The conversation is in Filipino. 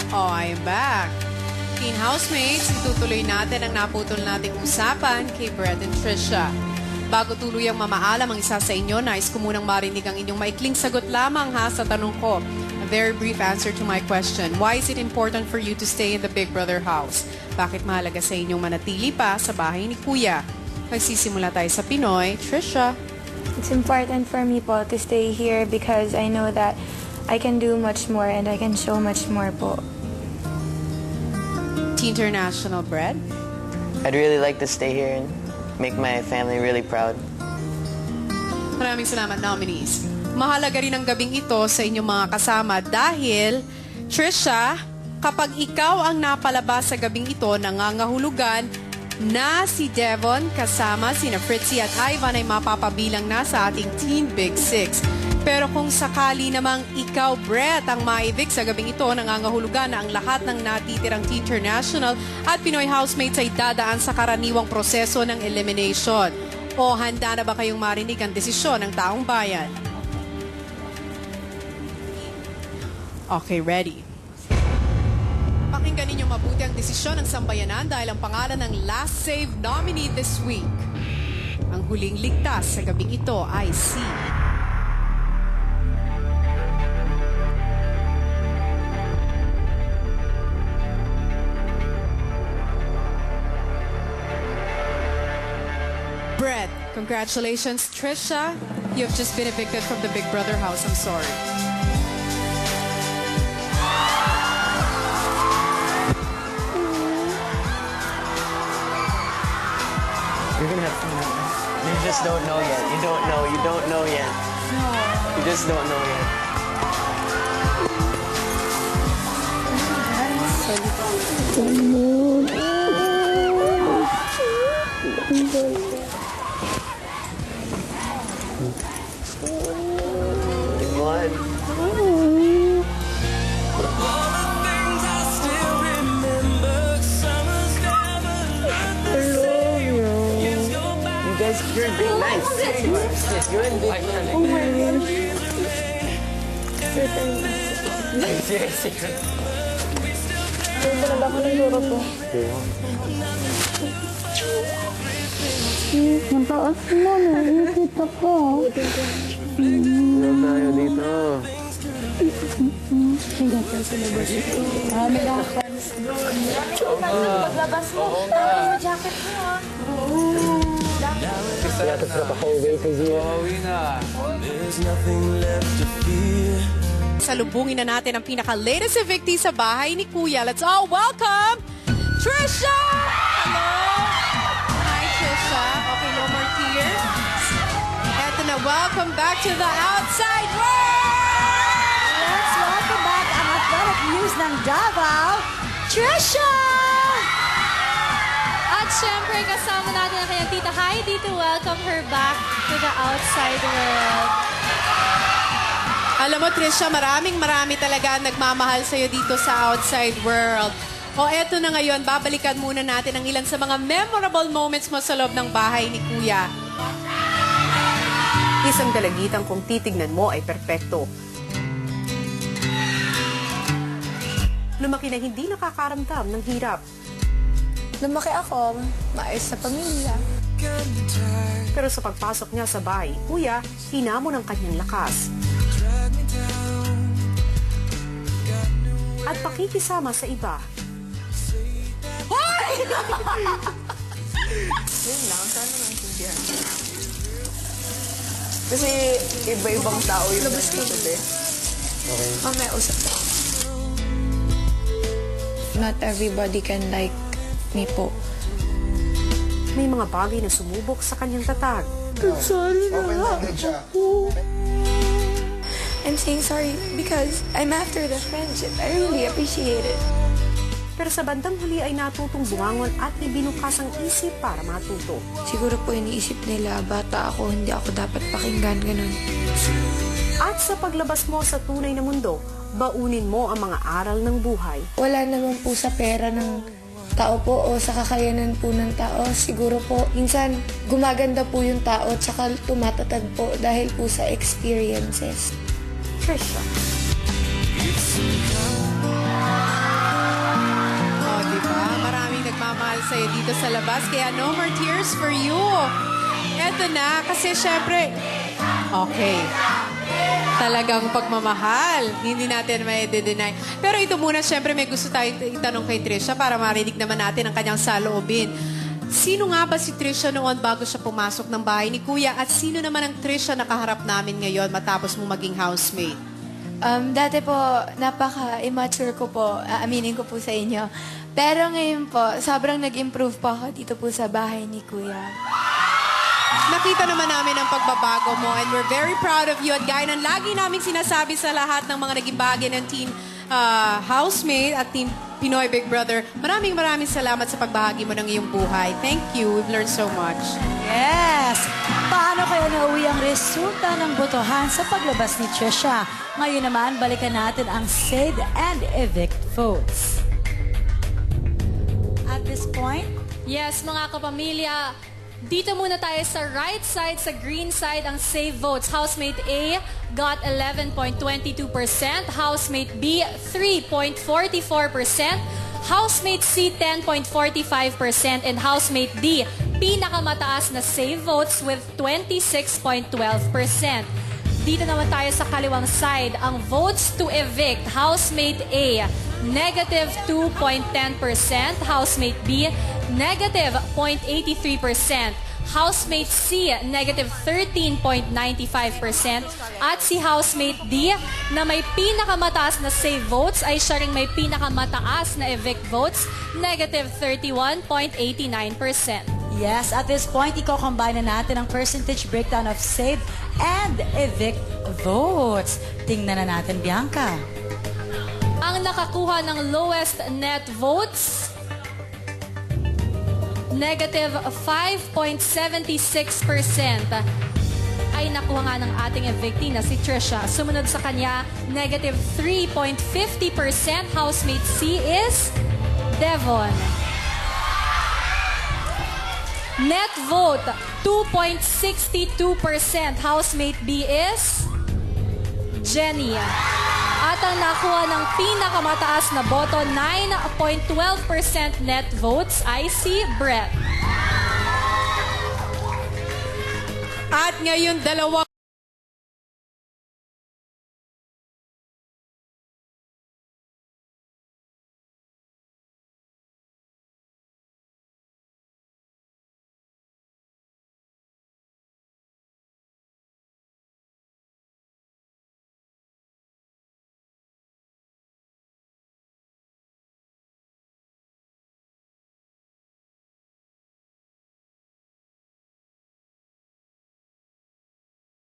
Oh, I'm back. Teen housemates, itutuloy natin ang naputol nating usapan kay Brett and Trisha. Bago tuluyang mamaalam ang isa sa inyo, nais ko munang marinig ang inyong maikling sagot lamang ha sa tanong ko. A very brief answer to my question. Why is it important for you to stay in the Big Brother house? Bakit mahalaga sa inyong manatili pa sa bahay ni Kuya? Magsisimula tayo sa Pinoy. Trisha. It's important for me po to stay here because I know that I can do much more and I can show much more po. International Brett. I'd really like to stay here and make my family really proud. Maraming salamat, nominees. Mahalaga rin ang gabing ito sa inyong mga kasama dahil, Trisha, kapag ikaw ang napalabas sa gabing ito, nangangahulugan na si Devon kasama sina Fritzy at Ivan ay mapapabilang na sa ating Teen Big Six. Pero kung sakali namang ikaw, Brett, ang maibig sa gabing ito, nangangahulugan na ang lahat ng natitirang Teen International at Pinoy housemates ay dadaan sa karaniwang proseso ng elimination. O handa na ba kayong marinig ang desisyon ng taong bayan? Okay, ready. Pakinggan ninyo mabuti ang desisyon ng sambayanan dahil ang pangalan ng last save nominee this week. Ang huling ligtas sa gabing ito ay si... Brett. Congratulations, Trisha. You have just been evicted from the Big Brother house. I'm sorry. You're gonna have fun. You just don't know yet. You don't know. You don't know yet. You just don't know yet. Come on. You're in big nice. You're in big nice. Oh my gosh. Seriously. Talaga ako ng luro po. Ang taas mo, naisip ako. Ano tayo dito? Hanggang tayo sa labas ito. May fans doon. Paglabas mo, tapos mo jacket mo ah. Salubungin na natin ang pinaka-latest evictee sa bahay ni Kuya. Let's all welcome Trisha! Hello! Hi, Trisha. Okay, no more tears. Eto na, welcome back to the outside world! Let's welcome back ang athletic news ng Davao, Trisha! At syempre, kasama natin ang kanyang tita. Hi, tita. Welcome her back to the outside world. Alam mo, Trisha, marami talaga ang nagmamahal sa'yo dito sa outside world. O eto na ngayon, babalikan muna natin ang ilan sa mga memorable moments mo sa loob ng bahay ni Kuya. Isang dalagitan kung titignan mo ay perpekto. Lumaki na hindi nakakaramdam ng hirap. Lumaki ako, maayos sa pamilya. Pero sa pagpasok niya sa bahay, Kuya, hinamon ang kanyang lakas. At pakikisama sa iba. Hoy! Yun lang, sana maintindihan. Kasi iba-ibang tao yung nandito din. Okay. Mamaya usap na. Not everybody can like me po. May mga bagay na sumubok sa kanyang tatag. Sorry na ako. I'm saying sorry because I'm after the friendship. I really appreciate it. Pero sa bandang huli ay natutong bumangon at ibinukas ang isip para matuto. Siguro po iniisip nila, bata ako, hindi ako dapat pakinggan, ganun. At sa paglabas mo sa tunay na mundo, baunin mo ang mga aral ng buhay. Wala naman po sa pera ng tao po o sa kakayanan po ng tao. Siguro po, minsan gumaganda po yung tao at saka tumatatag po dahil po sa experiences. Trisha. sa'yo dito sa labas. Kaya no more tears for you. Eto na, kasi syempre, okay. Talagang pagmamahal. Hindi natin may deny. Pero ito muna, syempre may gusto tayo itanong kay Trisha para marinig naman natin ang kanyang saloobin. Sino nga ba si Trisha noon bago siya pumasok ng bahay ni Kuya? At sino naman ang Trisha na kaharap namin ngayon matapos mo maging housemate? Dati po, napaka-immature ko po, aaminin ko po sa inyo. Pero ngayon po, sobrang nag-improve po ako dito po sa bahay ni Kuya. Nakita naman namin ang pagbabago mo and we're very proud of you. At gaya ng lagi namin sinasabi sa lahat ng mga naging bahagi ng Team Housemate at Team Pinoy Big Brother, maraming salamat sa pagbahagi mo ng iyong buhay. Thank you. We've learned so much. Yes! Paano kaya nauwi ang resulta ng botohan sa paglabas ni Trisha? Ngayon naman, balikan natin ang save and evict votes. At this point, Yes, mga kapamilya, dito muna tayo sa right side, sa green side, ang save votes. Housemate A got 11.22%, Housemate B 3.44%, Housemate C 10.45%, and Housemate D pinakamataas na save votes with 26.12%. Dito naman tayo sa kaliwang side, ang votes to evict. Housemate A, negative 2.10%. Housemate B, negative 0.83%. Housemate C, negative 13.95%. At si Housemate D, na may pinakamataas na save votes, ay siya ring may pinakamataas na evict votes, negative 31.89%. yes, at this point, i-combine na natin ang percentage breakdown of save and evict votes. Tingnan na natin, Bianca. Ang nakakuha ng lowest net votes, negative 5.76%, ay nakuha nga ng ating evictee na si Trisha. Sumunod sa kanya, negative 3.50%. Housemate C is Devon. Net vote, 2.62%. Housemate B is Jenny. At ang nakuha ng pinakamataas na boto, 9.12% net votes, ay si Brett. At ngayon, dalawa